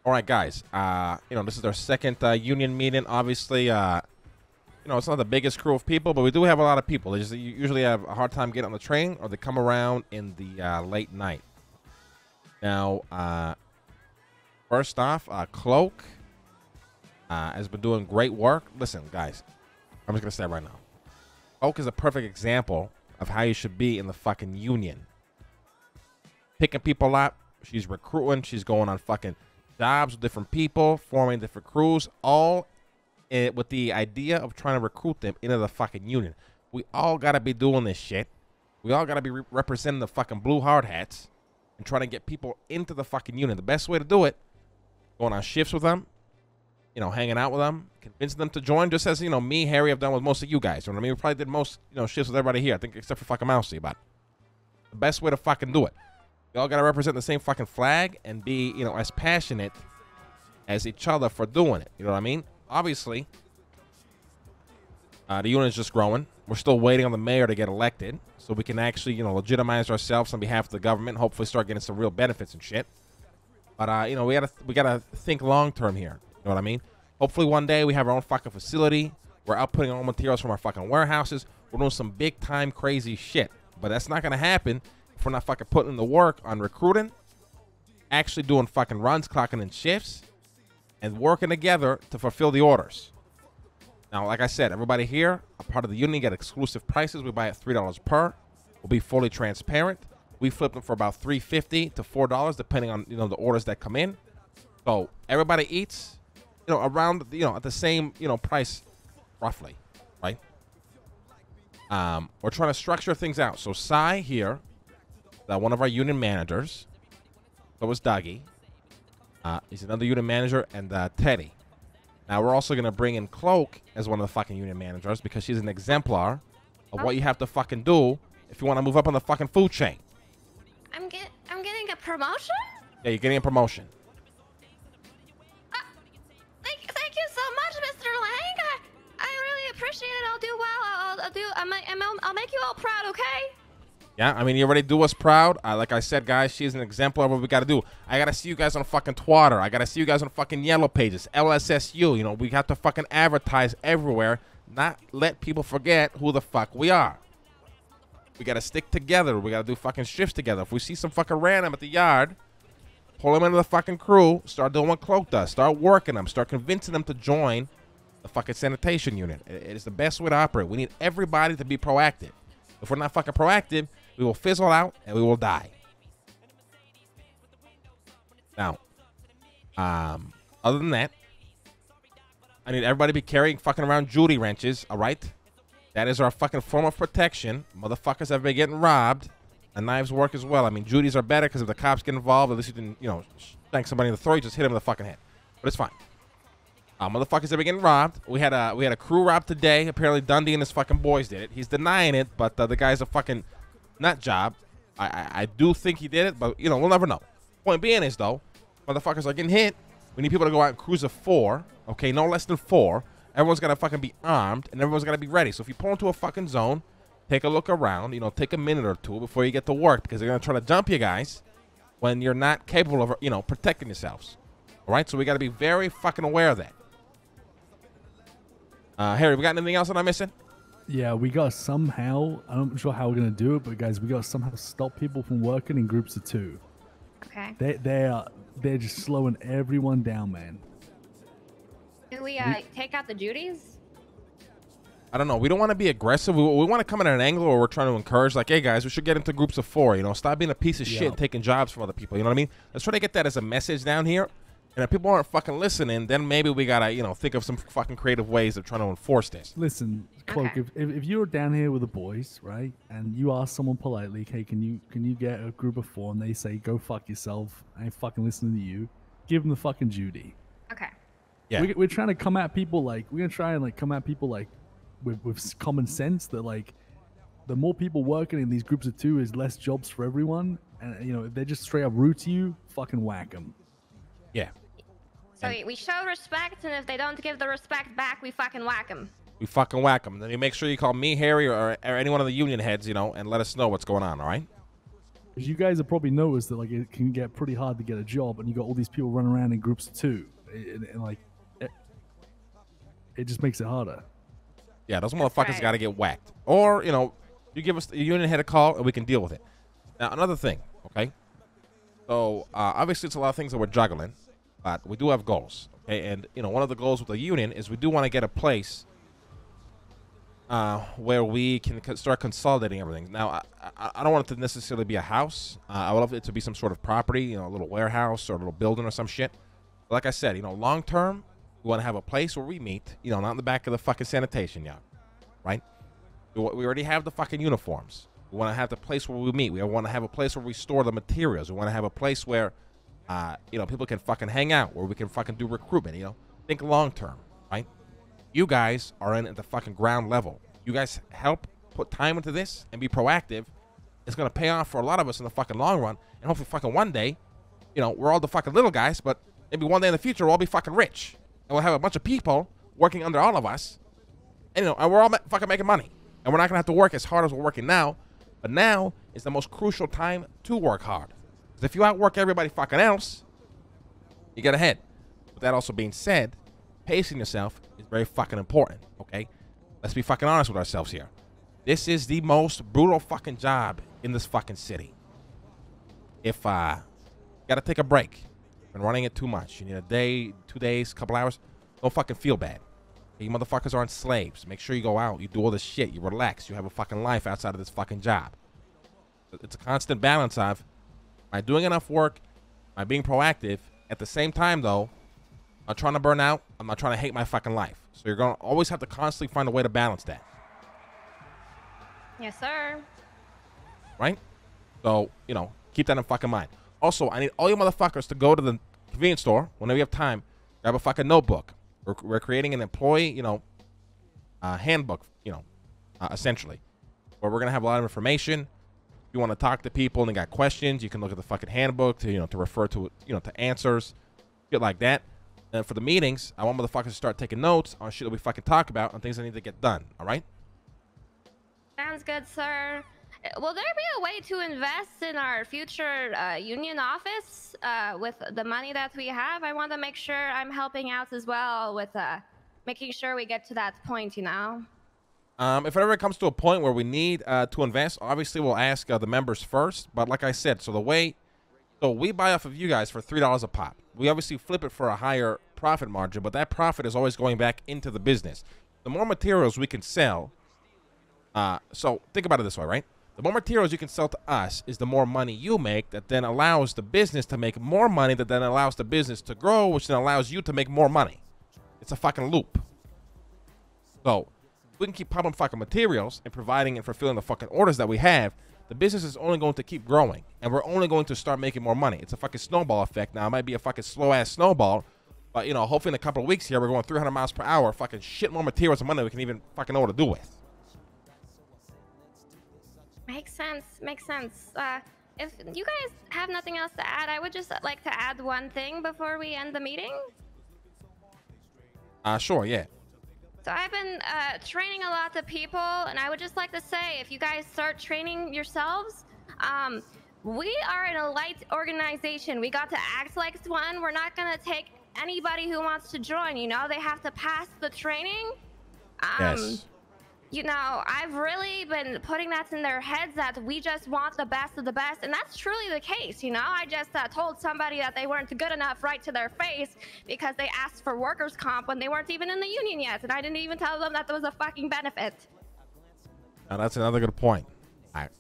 All right, guys. This is our second union meeting. Obviously, it's not the biggest crew of people, but we do have a lot of people. They just usually have a hard time getting on the train, or they come around in the late night. Now, first off, Cloak has been doing great work. Listen, guys, I'm just gonna say it right now. Cloak is a perfect example of how you should be in the fucking union. Picking people up. She's recruiting. She's going on fucking jobs with different people, forming different crews, all with the idea of trying to recruit them into the fucking union. We all got to be doing this shit. We all got to be representing the fucking blue hard hats and trying to get people into the fucking union. The best way to do it, going on shifts with them, hanging out with them, convincing them to join, just as, me, Harry, have done with most of you guys. You know what I mean? We probably did most, shifts with everybody here, I think, except for fucking Mousy, but the best way to fucking do it. We all got to represent the same fucking flag and be, as passionate as each other for doing it. You know what I mean? Obviously, the unit is just growing. We're still waiting on the mayor to get elected so we can actually, legitimize ourselves on behalf of the government and hopefully start getting some real benefits and shit. But, we gotta think long-term here. You know what I mean? Hopefully one day we have our own fucking facility. We're outputting our own materials from our fucking warehouses. We're doing some big-time crazy shit. But that's not going to happen if we're not fucking putting in the work on recruiting, actually doing fucking runs, clocking in shifts, and working together to fulfill the orders. Now, like I said, everybody here, a part of the union, get exclusive prices. We buy at $3 per. We'll be fully transparent. We flip them for about $3.50 to $4, depending on, the orders that come in. So everybody eats, around, at the same, price, roughly, right? We're trying to structure things out. So Sai here, one of our union managers. So was Dougie. He's another union manager, and Teddy. Now we're also gonna bring in Cloak as one of the fucking union managers because she's an exemplar of what you have to fucking do if you want to move up on the fucking food chain. I'm getting a promotion? Yeah, you're getting a promotion. Thank you so much, Mr. Lang. I really appreciate it. I'll do well. I'll make you all proud, okay? Yeah, I mean, you already do us proud. Like I said, guys, she's an exemplar of what we got to do. I got to see you guys on fucking Twitter. I got to see you guys on fucking Yellow Pages, LSSU. We have to fucking advertise everywhere, not let people forget who the fuck we are. We got to stick together. We got to do fucking shifts together. If we see some fucking random at the yard, pull them into the fucking crew, start doing what Cloak does. Start working them. Start convincing them to join the fucking Sanitation Union. It is the best way to operate. We need everybody to be proactive. If we're not fucking proactive, we will fizzle out and we will die. Now, other than that, I need everybody to be carrying fucking around Judy wrenches, all right? That is our fucking form of protection. Motherfuckers have been getting robbed. And knives work as well. I mean, Judy's are better because if the cops get involved, at least you didn't, shank somebody in the throat, you just hit him in the fucking head. But it's fine. Motherfuckers have been getting robbed. We had a crew rob today. Apparently Dundee and his fucking boys did it. He's denying it, but the guy's a fucking nut job. I do think he did it, but we'll never know. Point being is though, motherfuckers are getting hit. We need people to go out and cruise of 4. Okay, no less than 4. Everyone's gotta fucking be armed and everyone's gotta be ready. So if you pull into a fucking zone, take a look around. Take a minute or two before you get to work because they're gonna try to jump you guys when you're not capable of protecting yourselves. All right, so we gotta be very fucking aware of that. Harry, we got anything else that I'm missing? Yeah, we got somehow, I'm not sure how we're going to do it, but guys, we got to somehow stop people from working in groups of 2. Okay. They're just slowing everyone down, man. Do we take out the Judys? I don't know. We don't want to be aggressive. We want to come in at an angle where we're trying to encourage, like, hey, guys, we should get into groups of 4, Stop being a piece of shit and taking jobs from other people, you know what I mean? Let's try to get that as a message down here. And if people aren't fucking listening, then maybe we gotta, think of some fucking creative ways of trying to enforce this. Listen, Cloak, Okay. if you're down here with the boys, right, and you ask someone politely, hey, can you get a group of 4, and they say, go fuck yourself, I ain't fucking listening to you, give them the fucking Judy. Okay. Yeah. We're trying to come at people we're gonna try and come at people with common sense that the more people working in these groups of 2 is less jobs for everyone, and if they just straight up rude to you, fucking whack them. Yeah. So we show respect, and if they don't give the respect back, we fucking whack them. We fucking whack them. Then you make sure you call me, Harry, or any one of the union heads, and let us know what's going on, all right? Because you guys have probably noticed that like it can get pretty hard to get a job, and you got all these people running around in groups too, and like it just makes it harder. Yeah, those motherfuckers right. got to get whacked. Or, you know, you give us the union head a call and we can deal with it. Now, another thing, okay? So, obviously, it's a lot of things that we're juggling, but we do have goals, okay? And, you know, one of the goals with the union is we do want to get a place where we can start consolidating everything. Now, I don't want it to necessarily be a house. I would love it to be some sort of property, you know, a little warehouse or a little building or some shit. But like I said, you know, long term, we want to have a place where we meet, you know, not in the back of the fucking sanitation yard, right? We already have the fucking uniforms. We want to have the place where we meet. We want to have a place where we store the materials. We want to have a place where, you know, people can fucking hang out, where we can fucking do recruitment, you know. Think long term, right? You guys are in at the fucking ground level. You guys help put time into this and be proactive. It's going to pay off for a lot of us in the fucking long run. And hopefully fucking one day, you know, we're all the fucking little guys, but maybe one day in the future we'll all be fucking rich. And we'll have a bunch of people working under all of us. And, you know, and we're all fucking making money. And we're not going to have to work as hard as we're working now. But now is the most crucial time to work hard. Because if you outwork everybody fucking else, you get ahead. With that also being said, pacing yourself is very fucking important, okay? Let's be fucking honest with ourselves here. This is the most brutal fucking job in this fucking city. If, you gotta take a break. Been running it too much. You need a day, 2 days, couple hours. Don't fucking feel bad. You motherfuckers aren't slaves. Make sure you go out. You do all this shit. You relax. You have a fucking life outside of this fucking job. It's a constant balance of, am I doing enough work? Am I being proactive? At the same time, though, I'm not trying to burn out. I'm not trying to hate my fucking life. So you're going to always have to constantly find a way to balance that. Yes, sir. Right? So, you know, keep that in fucking mind. Also, I need all you motherfuckers to go to the convenience store whenever you have time. Grab a fucking notebook. We're creating an employee, you know, handbook, you know, essentially. Where we're going to have a lot of information. If you want to talk to people and they got questions, you can look at the fucking handbook to, you know, to refer to, you know, to answers. Shit like that. And for the meetings, I want motherfuckers to start taking notes on shit that we fucking talk about on things that need to get done. All right? Sounds good, sir. Will there be a way to invest in our future union office with the money that we have? I want to make sure I'm helping out as well with making sure we get to that point, you know? If it ever comes to a point where we need to invest, obviously we'll ask the members first. But like I said, so we buy off of you guys for $3 a pop. We obviously flip it for a higher profit margin, but that profit is always going back into the business. The more materials we can sell, so think about it this way, right? The more materials you can sell to us is the more money you make, that then allows the business to make more money, that then allows the business to grow, which then allows you to make more money. It's a fucking loop. So we can keep pumping fucking materials and providing and fulfilling the fucking orders that we have. The business is only going to keep growing, and we're only going to start making more money. It's a fucking snowball effect. Now, it might be a fucking slow-ass snowball, but, you know, hopefully in a couple of weeks here, we're going 300 miles per hour, fucking shit more materials and money we can even fucking know what to do with. Makes sense. Makes sense. If you guys have nothing else to add, I would just like to add one thing before we end the meeting. Sure, yeah. So I've been training a lot of people, and I would just like to say, if you guys start training yourselves, we are an elite organization. We got to act like one. We're not gonna take anybody who wants to join. You know, they have to pass the training. Yes. You know, I've really been putting that in their heads that we just want the best of the best, and that's truly the case. You know, I just told somebody that they weren't good enough right to their face because they asked for workers' comp when they weren't even in the union yet, and I didn't even tell them that there was a fucking benefit. Now, that's another good point. All right.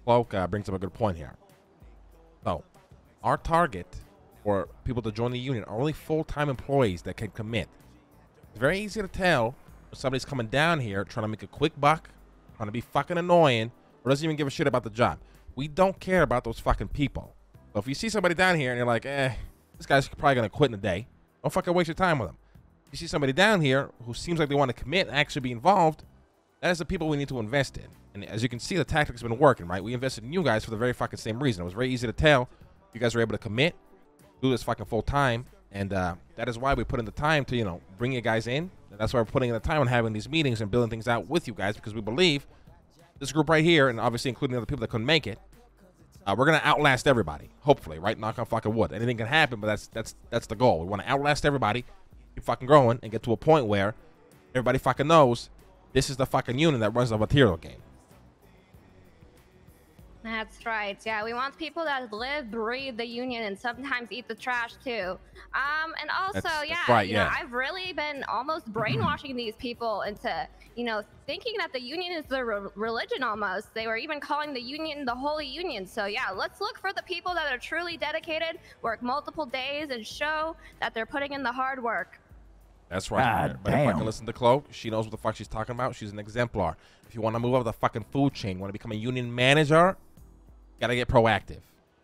Cloak brings up a good point here. So, our target for people to join the union are only full-time employees that can commit. It's very easy to tell when somebody's coming down here trying to make a quick buck, trying to be fucking annoying, or doesn't even give a shit about the job. We don't care about those fucking people. So if you see somebody down here and you're like, this guy's probably going to quit in a day, don't fucking waste your time with him. If you see somebody down here who seems like they want to commit and actually be involved, that is the people we need to invest in. And as you can see, the tactic's been working, right? We invested in you guys for the very fucking same reason. It was very easy to tell you guys were able to commit, do this fucking full time, and that is why we put in the time to, you know, bring you guys in. And that's why we're putting in the time on having these meetings and building things out with you guys, because we believe this group right here, and obviously including other people that couldn't make it, We're gonna outlast everybody. Hopefully, right? Knock on fucking wood. Anything can happen, but that's the goal. We want to outlast everybody, keep fucking growing, and get to a point where everybody fucking knows this is the fucking union that runs the material game. That's right. Yeah, we want people that live, breathe the union, and sometimes eat the trash too. And also, That's right, you know, yeah. I've really been almost brainwashing these people into, you know, thinking that the union is their religion almost. They were even calling the union the Holy Union. So yeah, let's look for the people that are truly dedicated, work multiple days, and show that they're putting in the hard work. That's right. God But damn. fucking listen to Cloak. She knows what the fuck she's talking about. She's an exemplar. If you want to move up the fucking food chain, want to become a union manager, gotta get proactive.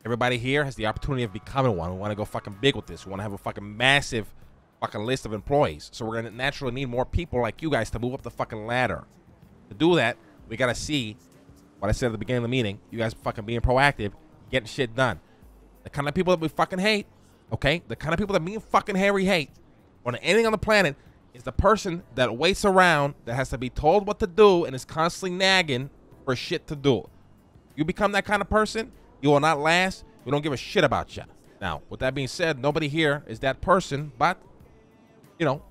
Everybody here has the opportunity of becoming one. We want to go fucking big with this. We want to have a fucking massive fucking list of employees. So we're gonna naturally need more people like you guys to move up the fucking ladder. To do that, we gotta see what I said at the beginning of the meeting. You guys fucking being proactive, getting shit done. The kind of people that we fucking hate, okay? The kind of people that me and fucking Harry hate more than anything on the planet is the person that waits around, that has to be told what to do, and is constantly nagging for shit to do. You become that kind of person, you will not last. We don't give a shit about you. Now, with that being said, nobody here is that person, but, you know,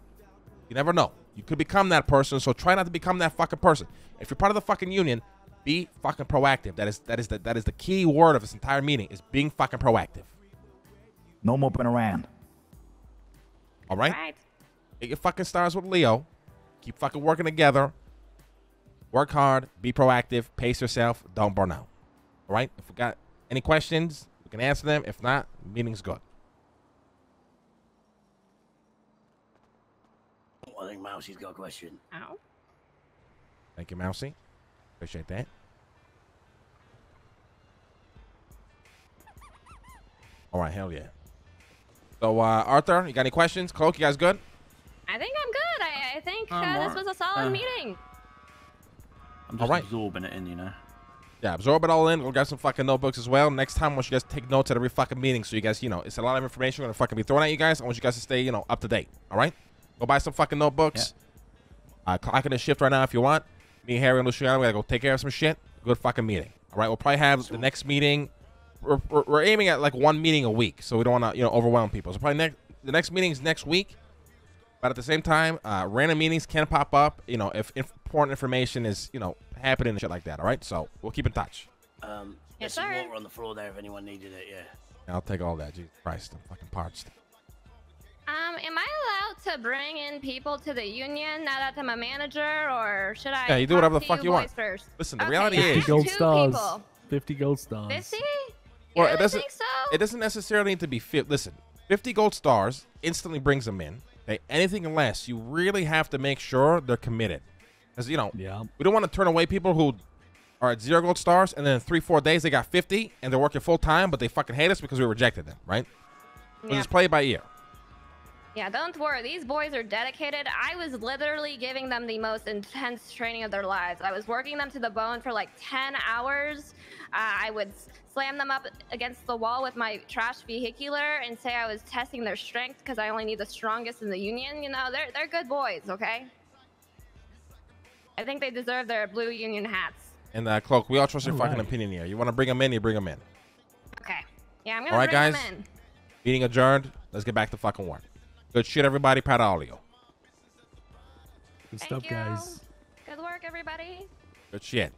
you never know. You could become that person, so try not to become that fucking person. If you're part of the fucking union, be fucking proactive. That is the key word of this entire meeting, is being fucking proactive. No moping around. All right? Right. Get your fucking stars with Leo. Keep fucking working together. Work hard. Be proactive. Pace yourself. Don't burn out. All right? If we got any questions, we can answer them. If not, meeting's good. I think Mousie's got a question. Ow. Thank you, Mousy. Appreciate that. All right, hell yeah. So, Arthur, you got any questions? Cloak, you guys good? I think I'm good. I think I'm this alright. was a solid meeting. I'm just Alright. absorbing it in, you know. Yeah, absorb it all in. We'll grab some fucking notebooks as well. Next time, I want you guys to take notes at every fucking meeting, so you guys, you know, it's a lot of information we're gonna fucking be throwing at you guys. I want you guys to stay, you know, up to date. All right? Go buy some fucking notebooks. Clocking the shift right now if you want. Me, Harry, and Luciano, we gotta go take care of some shit. Good fucking meeting. All right? We'll probably have the next meeting. We're aiming at like one meeting a week, so we don't want to, you know, overwhelm people. So probably the next meeting is next week. But at the same time, random meetings can pop up, you know, if important information is, you know, happening and shit like that. All right? So we'll keep in touch. Yes, There's some sir. water on the floor there if anyone needed it, yeah. I'll take all that. Jesus Christ, I'm fucking parched. Am I allowed to bring in people to the union now that I'm a manager, or should I? Yeah, you do talk whatever the to fuck you want. boys First? Listen, the Okay, reality yeah, is- 50 gold 2 stars. people. 50 gold stars. 50? You Well, really it doesn't. think so? It doesn't necessarily need to be fit. Listen, 50 gold stars instantly brings them in. Okay, anything less, you really have to make sure they're committed. Because, you know, Yeah. we don't want to turn away people who are at 0 gold stars, and then in 3-4 days they got 50 and they're working full time, but they fucking hate us because we rejected them, right? We'll Yeah. just play it by ear. Yeah, don't worry. These boys are dedicated. I was literally giving them the most intense training of their lives. I was working them to the bone for like 10 hours. I would slam them up against the wall with my trash vehicular and say I was testing their strength because I only need the strongest in the union. You know, they're good boys, okay? I think they deserve their blue union hats. And Cloak, we all trust your fucking Alright. opinion here. You want to bring them in, you bring them in. Okay. Yeah, I'm gonna All right, bring guys. them in. Meeting adjourned. Let's get back to fucking work. Good shit, everybody. Proud of all of you. Good Thank stuff, you. guys. Good work, everybody. Good shit.